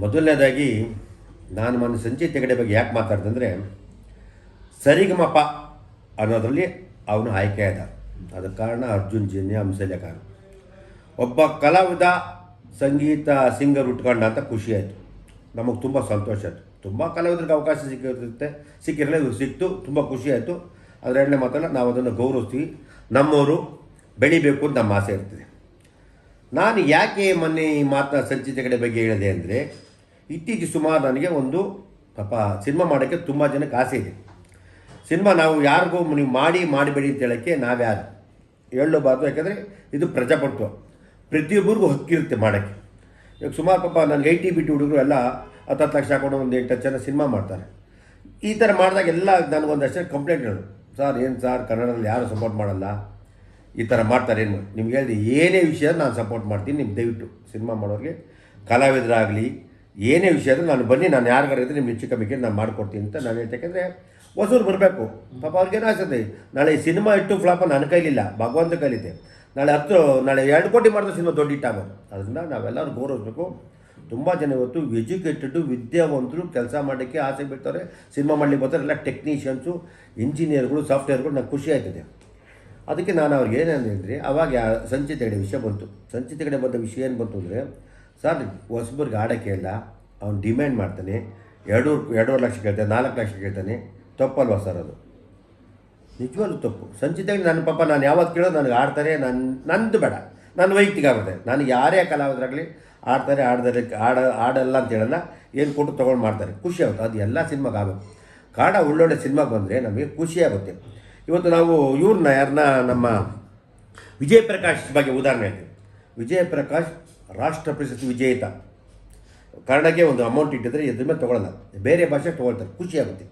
ಮೊದಲನೇದಾಗಿ ನಾನು ಮೊನ್ನೆ ಸಂಚಿತ್ ಹೆಗಡೆ ಬಗ್ಗೆ ಯಾಕೆ ಮಾತಾಡ್ದೆ ಅಂದರೆ ಸರಿಗಮಪ ಅನ್ನೋದರಲ್ಲಿ ಅವನು ಆಯ್ಕೆಯಾದ. ಅದಕ್ಕೆ ಕಾರಣ ಅರ್ಜುನ್ ಜನ್ಯ ಹಂಸಲ್ಯ ಕಾರಣ. ಒಬ್ಬ ಕಲಾವಿದ ಸಂಗೀತ ಸಿಂಗರ್ ಉಟ್ಕೊಂಡ ಅಂತ ಖುಷಿ ಆಯಿತು, ನಮಗೆ ತುಂಬ ಸಂತೋಷ ಆಯಿತು. ತುಂಬ ಕಲಾವಿದರಿಗೆ ಅವಕಾಶ ಸಿಕ್ಕಿರಲಿಲ್ಲ, ಇವ್ರು ಸಿಕ್ತು, ತುಂಬ ಖುಷಿ ಆಯಿತು. ಅದರ ಎರಡನೇ ಮಾತಲ್ಲ, ನಾವು ಅದನ್ನು ಗೌರವಿಸ್ತೀವಿ. ನಮ್ಮವರು ಬೆಳಿಬೇಕು ಅಂತ ನಮ್ಮ ಆಸೆ ಇರ್ತದೆ. ನಾನು ಯಾಕೆ ಮೊನ್ನೆ ಈ ಮಾತನ್ನ ಸಂಚಿತ್ ಹೆಗಡೆ ಬಗ್ಗೆ ಹೇಳಿದೆ ಅಂದರೆ, ಇತ್ತೀಚೆಗೆ ಸುಮಾರು ನನಗೆ ಒಂದು ಸಿನಿಮಾ ಮಾಡೋಕ್ಕೆ ತುಂಬ ಜನಕ್ಕೆ ಆಸೆ ಇದೆ. ಸಿನಿಮಾ ನಾವು ಯಾರಿಗೂ ನೀವು ಮಾಡಬೇಡಿ ಅಂತ ಹೇಳೋಕ್ಕೆ ನಾವ್ಯಾರು ಹೇಳಬಾರ್ದು. ಯಾಕೆಂದರೆ ಇದು ಪ್ರಜಾಪ್ರಭುತ್ವ, ಪ್ರತಿಯೊಬ್ಬರಿಗೂ ಹಕ್ಕಿರುತ್ತೆ ಮಾಡೋಕ್ಕೆ. ಇವಾಗ ಸುಮಾರು ನನಗೆ ಐಟಿ ಹುಡುಗರು ಎಲ್ಲ 10 ಲಕ್ಷ ಹಾಕೊಂಡು ಒಂದು 8 ಜನ ಸಿನಿಮಾ ಮಾಡ್ತಾರೆ. ಈ ಥರ ಮಾಡಿದಾಗ ಎಲ್ಲ ನನಗೊಂದಷ್ಟೇ ಕಂಪ್ಲೇಂಟ್ಗಳು, ಸರ್ ಏನು ಸರ್ ಕನ್ನಡದಲ್ಲಿ ಯಾರು ಸಪೋರ್ಟ್ ಮಾಡಲ್ಲ, ಈ ಥರ ಮಾಡ್ತಾರೆ, ಏನು ನಿಮ್ಗೆ ಹೇಳಿದೆ ಏನೇ ವಿಷಯ ನಾನು ಸಪೋರ್ಟ್ ಮಾಡ್ತೀನಿ. ನಿಮ್ಮ ದಯವಿಟ್ಟು ಸಿನಿಮಾ ಮಾಡೋರಿಗೆ ಕಲಾವಿದರಾಗಲಿ ಏನೇ ವಿಷಯ ಆದರೆ ನಾನು ಬನ್ನಿ, ನಾನು ಯಾರಿಗಾರ ಇದ್ದರೆ ನಿಮ್ಮ ಹೆಚ್ಚು ಕಮ್ಮಿ ನಾನು ಮಾಡಿಕೊಡ್ತೀನಿ ಅಂತ ನಾನು ಹೇಳ್ತೆ. ಯಾಕೆಂದರೆ ಹೊಸೂರು ಬರಬೇಕು, ಅವ್ರಿಗೇನೋ ಆಸೆ. ನಾಳೆ ಈ ಸಿನಿಮಾ ಇಟ್ಟು ಫ್ಲಾಪ ನನ್ನ ಕೈಲಿಲ್ಲ, ಭಗವಂತ ಕೈಲಿದೆ. ನಾಳೆ 2 ಕೋಟಿ ಮಾಡಿದ್ರೆ ಸಿನಿಮಾ ದೊಡ್ಡ ಇಟ್ಟಾಗೋದು. ಅದರಿಂದ ನಾವೆಲ್ಲರೂ ಗೌರವಿಸಬೇಕು. ತುಂಬ ಜನ ಇವತ್ತು ಎಜುಕೇಟೆಡು ವಿದ್ಯಾವಂತರು ಕೆಲಸ ಮಾಡೋಕ್ಕೆ ಆಸೆ ಬಿಡ್ತಾರೆ, ಸಿನಿಮಾ ಮಾಡಲಿಕ್ಕೆ ಬರ್ತಾರೆ. ಎಲ್ಲ ಟೆಕ್ನಿಷಿಯನ್ಸು, ಇಂಜಿನಿಯರ್ಗಳು, ಸಾಫ್ಟ್ವೇರ್ಗಳು. ನಂಗೆ ಖುಷಿ ಆಯ್ತದೆ. ಅದಕ್ಕೆ ನಾನು ಅವ್ರಿಗೆ ಏನಂದರೆ, ಅವಾಗ ಸಂಚಿತ್ ಹೆಗಡೆ ವಿಷಯ ಬಂತು. ಸಂಚಿತ್ ಹೆಗಡೆ ಬಂದ ವಿಷಯ ಏನು ಬಂತು ಅಂದರೆ, ಸರ್ ಹೊಸಬರ್ಗೆ ಆಡೋಕ್ಕೆ ಇಲ್ಲ, ಅವ್ನು ಡಿಮ್ಯಾಂಡ್ ಮಾಡ್ತಾನೆ, 2.5 ಲಕ್ಷ ಕೇಳ್ತಾನೆ, 4 ಲಕ್ಷ ಕೇಳ್ತಾನೆ. ತಪ್ಪಲ್ವಾ ಸರ್? ಅದು ನಿಜವಾಗ್ಲೂ ತಪ್ಪು. ಸಂಚಿತ್ ಹೆಗಡೆ ನಾನು ಯಾವತ್ತು ಕೇಳೋದು ನನಗೆ ಆಡ್ತಾರೆ, ನಂದು ಬೇಡ, ನನ್ನ ವೈಯಕ್ತಿಕ ಆಗುತ್ತೆ. ನಾನು ಯಾರೇ ಕಲಾವಿದರಾಗಲಿ ಆಡ್ತಾರೆ, ಆಡಲ್ಲ ಅಂತ ಹೇಳಲ್ಲ, ಏನು ಕೊಟ್ಟು ತೊಗೊಂಡು ಮಾಡ್ತಾರೆ, ಖುಷಿ ಆಗುತ್ತೆ. ಅದು ಎಲ್ಲ ಸಿನಿಮಾಗೆ ಆಗುತ್ತೆ. ಕಾರಣ ಒಳ್ಳೊಳ್ಳೆ ಸಿನಿಮಾಗೆ ಬಂದರೆ ನಮಗೆ ಖುಷಿ ಆಗುತ್ತೆ. ಇವತ್ತು ನಾವು ಯಾರನ್ನ ನಮ್ಮ ವಿಜಯ್ ಪ್ರಕಾಶ್ ಬಗ್ಗೆ ಉದಾಹರಣೆ ಹೇಳ್ತೀವಿ. ವಿಜಯ್ ಪ್ರಕಾಶ್ ರಾಷ್ಟ್ರ ಪ್ರಶಸ್ತಿ ವಿಜೇತ. ಕನ್ನಡಕ್ಕೆ ಒಂದು ಅಮೌಂಟ್ ಇಟ್ಟಿದ್ರೆ ಇದ್ರ ಮೇಲೆ ತೊಗೊಳ್ಳಲ್ಲ, ಬೇರೆ ಭಾಷೆ ತೊಗೊಳ್ತಾರೆ, ಖುಷಿ ಆಗುತ್ತೆ.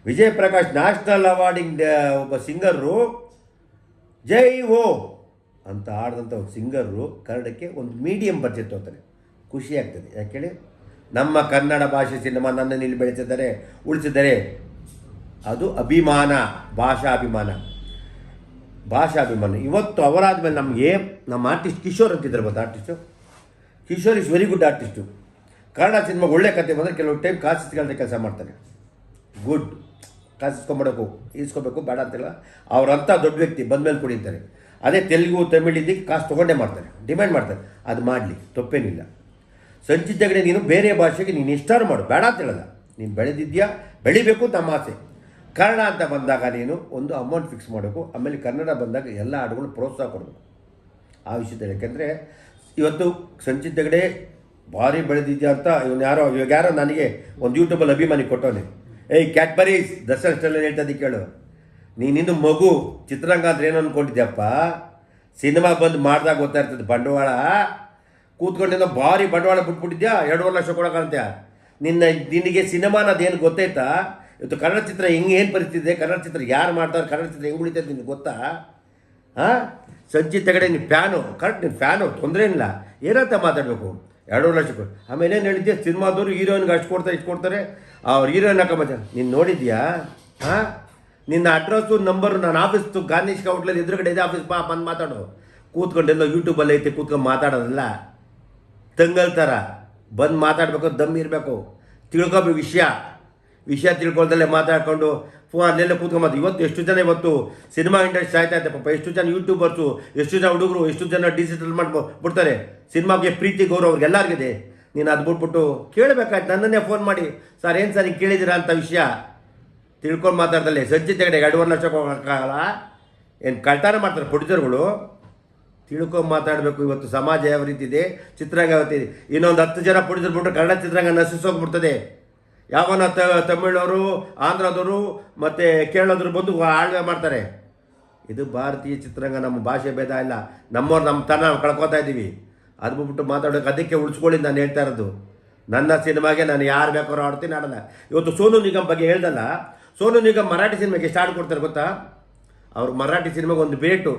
ವಿಜಯ್ ಪ್ರಕಾಶ್ ನ್ಯಾಷನಲ್ ಅವಾರ್ಡಿಂಗ್ ಒಬ್ಬ ಸಿಂಗರು, ಜೈ ಹೋ ಅಂತ ಆಡಿದಂಥ ಒಂದು ಸಿಂಗರು ಕನ್ನಡಕ್ಕೆ ಒಂದು ಮೀಡಿಯಮ್ ಬಜೆಟ್ ತೊಗೊಳ್ತಾರೆ, ಖುಷಿ ಆಗ್ತದೆ. ಯಾಕೇಳಿ ನಮ್ಮ ಕನ್ನಡ ಭಾಷೆ ಸಿನಿಮಾ ನನ್ನನ್ನು ಇಲ್ಲಿ ಬೆಳೆಸಿದ್ದಾರೆ, ಉಳಿಸಿದ್ದಾರೆ. ಅದು ಅಭಿಮಾನ, ಭಾಷಾಭಿಮಾನ. ಇವತ್ತು ಅವರಾದಮೇಲೆ ನಮಗೆ ನಮ್ಮ ಆರ್ಟಿಸ್ಟ್ ಕಿಶೋರ್ ಅಂತಿದ್ದಾರೆ, ಗೊತ್ತಾ? Kishore is very good artist. Kannada ಸಿನಿಮಾಗೆ ಒಳ್ಳೆ ಕತೆ ಬಂದರೆ ಕೆಲವು ಟೈಮ್ ಕಾಸಿಸ್ಕೊಳ್ಳದೆ ಕೆಲಸ ಮಾಡ್ತಾರೆ. ಗುಡ್, ಇಸ್ಕೊಬೇಕು ಬೇಡ ಅಂತಿಲ್ಲ. ಅವರಂಥ ದೊಡ್ಡ ವ್ಯಕ್ತಿ ಬಂದಮೇಲೆ ಕುಡಿತಾರೆ. ಅದೇ ತೆಲುಗು ತಮಿಳ್ ಇದಕ್ಕೆ ಕಾಸು ತೊಗೊಂಡೇ ಮಾಡ್ತಾರೆ, ಡಿಮ್ಯಾಂಡ್ ಮಾಡ್ತಾರೆ. ಅದು ಮಾಡಲಿ, ತಪ್ಪೇನಿಲ್ಲ. ಸಂಚಿತ್ ಹೆಗಡೆ ನೀನು ಬೇರೆ ಭಾಷೆಗೆ ನೀನು ಇಷ್ಟಾರು ಮಾಡು, ಬೇಡ ಅಂತ ಹೇಳಲ್ಲ. ನೀನು ಬೆಳೆದಿದ್ಯಾ, ಬೆಳಿಬೇಕು ನಮ್ಮ ಆಸೆ. ಕನ್ನಡ ಅಂತ ಬಂದಾಗ ನೀನು ಒಂದು ಅಮೌಂಟ್ ಫಿಕ್ಸ್ ಮಾಡಬೇಕು. ಆಮೇಲೆ ಕನ್ನಡ ಬಂದಾಗ ಎಲ್ಲ ಹಾಡುಗಳು ಪ್ರೋತ್ಸಾಹ ಕೊಡಬೇಕು ಆ ವಿಷಯದಲ್ಲಿ. ಯಾಕೆಂದರೆ ಇವತ್ತು ಸಂಚಿತ್ ಹೆಗಡೆ ಭಾರಿ ಬೆಳೆದಿದ್ಯಾ ಅಂತ ಇವಾಗ ಯಾರೋ ನನಗೆ ಒಂದು ಯೂಟ್ಯೂಬಲ್ಲಿ ಅಭಿಮಾನಿ ಕೊಟ್ಟವನೆ, ಏಯ್ ಕ್ಯಾಟ್ಬರೀಸ್ ದಸರಾ ಹೇಳ್ತದೆ ಕೇಳು, ನೀನಿನ್ನು ಮಗು ಚಿತ್ರರಂಗ ಅಂದ್ರೆ ಏನು ಅಂದ್ಕೊಂಡಿದ್ಯಪ್ಪ? ಸಿನಿಮಾ ಬಂದು ಮಾಡಿದಾಗ ಗೊತ್ತಾಗ್ತದೆ ಬಂಡವಾಳ. ಕೂತ್ಕೊಂಡಿದ್ದ ಭಾರಿ ಬಂಡವಾಳ ಬಿಟ್ಬಿಟ್ಟಿದ್ಯಾ, 2.5 ಲಕ್ಷ ಕೊಡೋಕ್ಕಂತ್ಯ. ನಿನಗೆ ಸಿನಿಮಾನ ಅದೇನು ಗೊತ್ತಾಯ್ತಾ? ಇವತ್ತು ಕನ್ನಡ ಚಿತ್ರ ಏನು ಪರಿಸ್ಥಿತಿ ಇದೆ, ಕನ್ನಡ ಚಿತ್ರ ಯಾರು ಮಾಡ್ತಾರೆ, ಕನ್ನಡ ಚಿತ್ರ ಹೆಂಗೆ ಉಳಿತೈತೆ ನಿನಗೆ ಗೊತ್ತಾ? ಸಂಚಿತ್ ಹೆಗಡೆ ನೀನು ಫ್ಯಾನು, ಕರೆಕ್ಟ್, ನೀನು ಫ್ಯಾನು, ತೊಂದರೆ ಇಲ್ಲ, ಏನಂತ ಮಾತಾಡಬೇಕು. 2.5 ಲಕ್ಷ. ಆಮೇಲೆ ಏನು ಹೇಳಿದ್ಯಾ, ಸಿನಿಮಾದವರು ಹೀರೋಯಿನ್ಗೆ ಅಷ್ಟು ಕೊಡ್ತಾರೆ, ಇಷ್ಟು ಕೊಡ್ತಾರೆ, ಅವ್ರು ಹೀರೋಯಿನ್ ಹಾಕೊಂಬ. ನೀನು ನೋಡಿದ್ಯಾ? ನಿನ್ನ ಅಡ್ರೆಸ್ಸು ನಂಬರು ನಾನು ಆಫೀಸ್ದು ಗಾಂಧೀಶ್ ಔಟ್ಲಲ್ಲಿ ಎದುರುಗಡೆ ಇದೆ, ಆಫೀಸ್ ಬಂದು ಮಾತಾಡು. ಕೂತ್ಕೊಂಡೆಲ್ಲ ಯೂಟ್ಯೂಬಲ್ಲಿ ಐತೆ, ಕೂತ್ಕೊಂಡು ಮಾತಾಡೋದಲ್ಲ, ತಂಗಲ್ ಥರ ಬಂದು ಮಾತಾಡಬೇಕು, ದಮ್ ಇರಬೇಕು, ತಿಳ್ಕೊಬೇಕು. ವಿಷಯ ತಿಳ್ಕೊಳ್ದಲ್ಲೇ ಮಾತಾಡ್ಕೊಂಡು ಅಲ್ಲೆಲ್ಲ ಕೂತ್ಕೊಂಬತ್ತು. ಇವತ್ತು ಎಷ್ಟು ಜನ ಸಿನಿಮಾ ಇಂಡಸ್ಟ್ರಿ ಆಯ್ತಾ ಇದೆ ಪಾಪ, ಎಷ್ಟು ಜನ ಯೂಟ್ಯೂಬರ್ಸು, ಎಷ್ಟು ಜನ ಹುಡುಗರು, ಎಷ್ಟು ಜನ ಡಿಜಿಟಲ್ ಮಾಡಿಬಿಡ್ತಾರೆ. ಸಿನಿಮಾಗೆ ಪ್ರೀತಿ ಗೌರವ ಅವ್ರಿಗೆಲ್ಲರಿಗಿದೆ. ನೀನು ಅದು ಬಿಟ್ಬಿಟ್ಟು ಕೇಳಬೇಕಾಯ್ತು, ನನ್ನನ್ನೇ ಫೋನ್ ಮಾಡಿ, ಸರ್ ಏನು ಸರ್ ಹಿಂಗೆ ಕೇಳಿದ್ದೀರಾ ಅಂತ ವಿಷಯ ತಿಳ್ಕೊಂಡು ಮಾತಾಡ್ದಲ್ಲೇ. ಸಂಚಿತ್ ಹೆಗಡೆ 2.5 ಲಕ್ಷ ಹೋಗೋಕ್ಕಾಗಲ್ಲ, ಏನು ಕಳ್ತನ ಮಾಡ್ತಾರೆ ಪ್ರೊಡ್ಯೂಸರ್ಗಳು. ತಿಳ್ಕೊಂಡು ಮಾತಾಡಬೇಕು. ಇವತ್ತು ಸಮಾಜ ಯಾವ ರೀತಿ ಇದೆ, ಚಿತ್ರರಂಗ ಯಾವತ್ತಿದೆ. ಇನ್ನೊಂದು 10 ಜನ ಪ್ರೊಡ್ಯೂಸರ್ ಬಿಟ್ಟರೆ ಕನ್ನಡ ಚಿತ್ರರಂಗ ನಶಿಸೋಗ್ಬಿಡ್ತದೆ. ಯಾವನ ತಮಿಳವರು, ಆಂಧ್ರದವರು ಮತ್ತು ಕೇರಳದವರು ಬಂದು ಆಳ್ವೆ ಮಾಡ್ತಾರೆ. ಇದು ಭಾರತೀಯ ಚಿತ್ರರಂಗ. ನಮ್ಮ ಭಾಷೆ ಭೇದ ಇಲ್ಲ, ನಮ್ಮ ತನ ಕಳ್ಕೊತಾ ಇದ್ದೀವಿ. ಅದು ಬಿಟ್ಬಿಟ್ಟು ಮಾತಾಡೋಕೆ ಅದಕ್ಕೆ ಉಳಿಸ್ಕೊಳ್ಳಿ ನಾನು ಹೇಳ್ತಾ ಇರೋದು. ನನ್ನ ಸಿನಿಮಾಗೆ ನಾನು ಯಾರು ಬೇಕಾದ್ರೂ ಆಡ್ತೀನಿ, ಆಡಲ್ಲ. ಇವತ್ತು ಸೋನು ನಿಗಮ್ ಬಗ್ಗೆ ಹೇಳ್ದಲ್ಲ, ಸೋನು ನಿಗಮ್ ಮರಾಠಿ ಸಿನಿಮಾಗೆ ಎಷ್ಟು ಹಾಡು ಕೊಡ್ತಾರೆ ಗೊತ್ತಾ? ಅವ್ರು ಮರಾಠಿ ಸಿನಿಮಾಗೆ ಒಂದು ರೇಟು,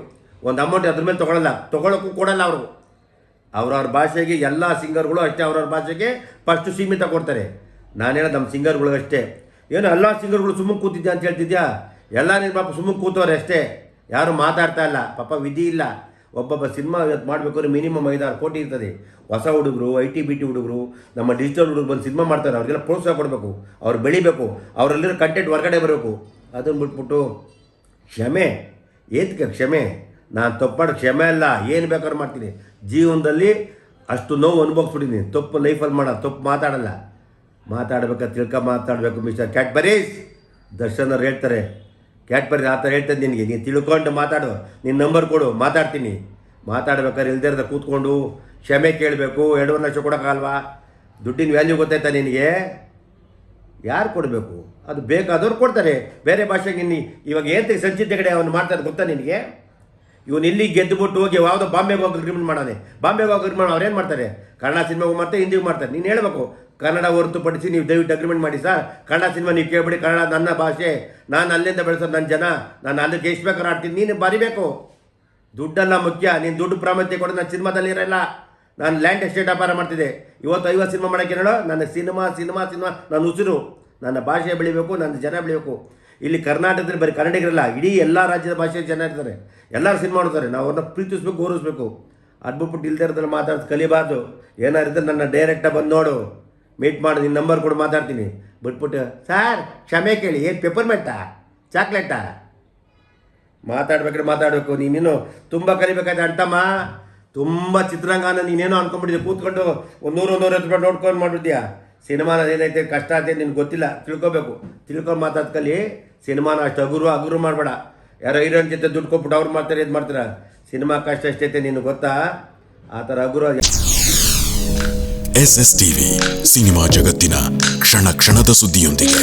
ಒಂದು ಅಮೌಂಟ್ ಅದ್ರ ಮೇಲೆ ತೊಗೊಳಕ್ಕೂ ಕೊಡಲ್ಲ ಅವರು. ಅವ್ರವ್ರ ಭಾಷೆಗೆ ಎಲ್ಲ ಸಿಂಗರ್ಗಳು ಅಷ್ಟೇ ಅವ್ರವ್ರ ಭಾಷೆಗೆ ಫಸ್ಟು ಸೀಮಿತ ಕೊಡ್ತಾರೆ. ನಾನು ಹೇಳೋದು ನಮ್ಮ ಸಿಂಗರ್ಗಳಿಗಷ್ಟೇ. ಏನು ಎಲ್ಲ ಸಿಂಗರ್ಗಳು ಸುಮ್ಮನೆ ಕೂತಿದ್ಯಾ ಅಂತ ಹೇಳ್ತಿದ್ಯಾ? ಎಲ್ಲ ನಿಮ್ಮ ಪಾಪ ಸುಮ್ಮನೆ ಕೂತವ್ರೆ ಅಷ್ಟೇ, ಯಾರು ಮಾತಾಡ್ತಾ ಇಲ್ಲ. ಪಾಪ ವಿಧಿ ಇಲ್ಲ, ಒಬ್ಬೊಬ್ಬ ಸಿನಿಮಾ ಇವತ್ತು ಮಾಡಬೇಕಾದ್ರೆ ಮಿನಿಮಮ್ 5-6 ಕೋಟಿ ಇರ್ತದೆ. ಹೊಸ ಹುಡುಗರು, IT BT ಹುಡುಗರು, ನಮ್ಮ ಡಿಜಿಟಲ್ ಹುಡುಗರು ಬಂದು ಸಿನಿಮಾ ಮಾಡ್ತಾರೆ, ಅವ್ರಿಗೆಲ್ಲ ಪ್ರೋತ್ಸಾಹ ಕೊಡಬೇಕು, ಅವ್ರು ಬೆಳಿಬೇಕು, ಅವರಲ್ಲಿರೋ ಕಂಟೆಂಟ್ ಹೊರಗಡೆ ಬರಬೇಕು. ಅದನ್ನು ಬಿಟ್ಬಿಟ್ಟು ಕ್ಷಮೆ ಏತಕ್ಕೆ ಕ್ಷಮೆ? ನಾನು ತಪ್ಪು ಮಾಡಿ ಕ್ಷಮೆ ಅಲ್ಲ, ಏನು ಬೇಕಾದ್ರೂ ಮಾಡ್ತೀನಿ. ಜೀವನದಲ್ಲಿ ಅಷ್ಟು ನೋವು ಅನುಭವಿಸ್ಬಿಟ್ಟಿದ್ದೀನಿ. ತಪ್ಪು ಲೈಫಲ್ಲಿ ಮಾಡೋ ತಪ್ಪು ಮಾತಾಡಬೇಕಾದ್ರೆ ಮಾತಾಡಬೇಕು. ಮಿಸ್ಟರ್ ಕ್ಯಾಟ್ಬರೀಸ್ ದರ್ಶನ್ ಅವ್ರು ಹೇಳ್ತಾರೆ, ಕ್ಯಾಟ್ಬರೀಸ್ ಆ ಥರ ಹೇಳ್ತದೆ ನಿನಗೆ, ನೀನು ತಿಳ್ಕೊಂಡು ಮಾತಾಡು, ನಿನ್ನ ನಂಬರ್ ಕೊಡು, ಮಾತಾಡ್ತೀನಿ. ಮಾತಾಡ್ಬೇಕಾದ್ರೆ ಇಲ್ದಿರದ ಕೂತ್ಕೊಂಡು ಕ್ಷಮೆ ಕೇಳಬೇಕು. 2.5 ಲಕ್ಷ ಕೊಡೋಕ್ಕಾಗಲ್ವಾ? ದುಡ್ಡಿನ ವ್ಯಾಲ್ಯೂ ಗೊತ್ತಾಯ್ತಾ ನಿನಗೆ? ಯಾರು ಕೊಡಬೇಕು? ಅದು ಬೇಕಾದವ್ರು ಕೊಡ್ತಾರೆ. ಬೇರೆ ಭಾಷೆಗೆ ಇವಾಗ ಏನು ಸಂಚಿತ ಕಡೆ ಅವನು ಮಾಡ್ತಾರೆ ಗೊತ್ತಾ ನಿನಗೆ? ಇವನು ಇಲ್ಲಿ ಗೆದ್ದುಬಿಟ್ಟು ಹೋಗಿ ಯಾವುದೋ ಬಾಂಬೆಗೆ ಹೋಗಿ ಅಗ್ರಿಮೆಂಟ್ ಮಾಡೋನೆ. ಬಾಂಬೆಗೆ ಹೋಗಿ ಅಗ್ರಿಮೆಂಟ್ ಅವ್ರೇನು ಮಾಡ್ತಾರೆ? ಕನ್ನಡ ಸಿನಿಮಾಗೂ ಮಾಡ್ತಾರೆ, ಹಿಂದಿಗೂ ಮಾಡ್ತಾರೆ. ನೀನು ಹೇಳಬೇಕು, ಕನ್ನಡ ಹೊರತುಪಡಿಸಿ ನೀವು ದಯವಿಟ್ಟು ಅಗ್ರಿಮೆಂಟ್ ಮಾಡಿ ಸರ್, ಕನ್ನಡ ಸಿನಿಮಾ ನೀವು ಕೇಳ್ಬಿಡಿ, ಕನ್ನಡ ನನ್ನ ಭಾಷೆ, ನಾನು ಅಲ್ಲಿಂದ ಬೆಳೆಸೋದು ನನ್ನ ಜನ, ನಾನು ಅಲ್ಲಿಗೆ ಎಷ್ಟು ಬೇಕಾದ್ರೆ ಆಡ್ತೀನಿ. ನೀನು ಬರಿಬೇಕು. ದುಡ್ಡೆಲ್ಲ ಮುಖ್ಯ. ನೀನು ದುಡ್ಡು ಪ್ರಾಮುಖ್ಯತೆ ಕೊಡು. ನಾನು ಸಿನಿಮಾದಲ್ಲಿ ಇರಲ್ಲ, ನಾನು ಲ್ಯಾಂಡ್ ಎಸ್ಟೇಟ್ ವ್ಯಾಪಾರ ಮಾಡ್ತಿದ್ದೆ. ಇವತ್ತು 50 ಸಿನಿಮಾ ಮಾಡೋಕ್ಕೆ ಹೇಳೋ, ನನ್ನ ಸಿನಿಮಾ ನನ್ನ ಉಸಿರು, ನನ್ನ ಭಾಷೆ ಬೆಳಿಬೇಕು, ನನ್ನ ಜನ ಬೆಳಿಬೇಕು. ಇಲ್ಲಿ ಕರ್ನಾಟಕದಲ್ಲಿ ಬರೀ ಕನ್ನಡಿಗರಲ್ಲ, ಇಡೀ ಎಲ್ಲ ರಾಜ್ಯದ ಭಾಷೆಯ ಜನ ಇರ್ತಾರೆ, ಎಲ್ಲರೂ ಸಿನಿಮಾ ನೋಡ್ತಾರೆ. ನಾವು ಅವ್ರನ್ನ ಪ್ರೀತಿಸ್ಬೇಕು, ಗೌರವಿಸ್ಬೇಕು. ಅದ್ಬಿಟ್ಟು ಇಲ್ದೇ ಇರೋದ್ರಲ್ಲಿ ಮಾತಾಡೋದು ಕಲಿಬಾರ್ದು. ಏನಾರಿದ್ರೆ ನನ್ನ ಡೈರೆಕ್ಟಾಗಿ ಬಂದು ನೋಡು, ಮೀಟ್ ಮಾಡು, ನಿನ್ನ ನಂಬರ್ ಕೊಡು, ಮಾತಾಡ್ತೀನಿ. ಬಿಟ್ಬಿಟ್ಟು ಸರ್ ಕ್ಷಮೆ ಕೇಳಿ, ಏನು ಪೆಪ್ಪರ್ಮೆಂಟಾ ಚಾಕ್ಲೇಟಾ? ಮಾತಾಡ್ಬೇಕಾದ್ರೆ ಮಾತಾಡಬೇಕು. ನೀನೇನು ತುಂಬ ಕಲಿಬೇಕಾಯ್ತು ಅಣ್ತಮ್ಮ, ತುಂಬ ಚಿತ್ರಾಂಗನ ನೀನೇನೋ ಅನ್ಕೊಂಡ್ಬಿಟ್ಟಿದ್ದೆ, ಕೂತ್ಕೊಂಡು 100-150 ರೂಪಾಯಿ ನೋಡ್ಕೊಂಡು ಮಾಡಿದ್ಯಾ. ಸಿನಿಮಾನ ಏನೈತೆ ಕಷ್ಟ ಐತೆ ನಿನ್ಗೆ ಗೊತ್ತಿಲ್ಲ, ತಿಳ್ಕೊಬೇಕು. ತಿಳ್ಕೊಂಡು ಮಾತಾಡ್ ಕಲಿ. ಸಿನಿಮಾನ ಅಷ್ಟು ಹಗುರು ಮಾಡಬೇಡ. ಯಾರೋ ಹೀರೋಯಿನ್ ಜೊತೆ ದುಡ್ಡು ಕೊಟ್ಬಿಟ್ಟು ಅವ್ರು ಮಾಡ್ತಾರೆ, ಇದು ಮಾಡ್ತಾರೆ. ಸಿನಿಮಾ ಕಷ್ಟ ಎಷ್ಟೈತೆ ನಿನಗೆ ಗೊತ್ತಾ? ಆ ಥರ ಹಗುರು. SSTV ಸಿನಿಮಾ ಜಗತ್ತಿನ ಕ್ಷಣ ಕ್ಷಣದ ಸುದ್ದಿಯೊಂದಿಗೆ.